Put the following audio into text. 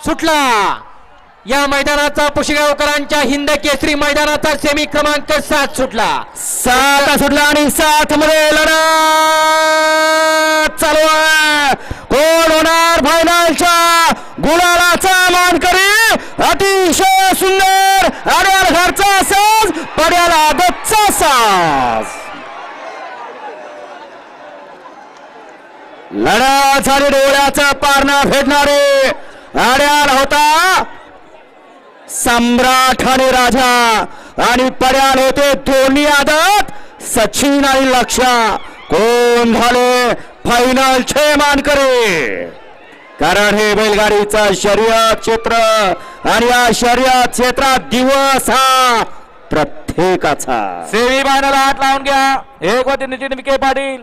सुटला। या मैदानाचा पुशेगावकरांच्या हिंद केसरी मैदानाचा सेमी क्रमांक 7 सुटला। 7 सुटला आणि 7 मध्ये लढत चालू आहे। कोण होणार फायनलच्या गुलालाचा मानकरी? अतिशय सुंदर आड्याल घरचा साज, पड्याला आदतचा साज। लढत झाली डोळ्याचा पारणा फेडणारे आड्याल होता सम्राट आणि राजा आणि पड्याल होते दोन्ही आदत सचिन आणि लक्ष्या। कोण झाले फायनलचे मानकरी? कारण हे बैलगाडीचा शर्यत क्षेत्र आणि या शर्यत क्षेत्रात दिवस हा प्रत्येकाचा। सेमी फायनल हात लावून घ्या। एक वती नितीन विखे पाटील,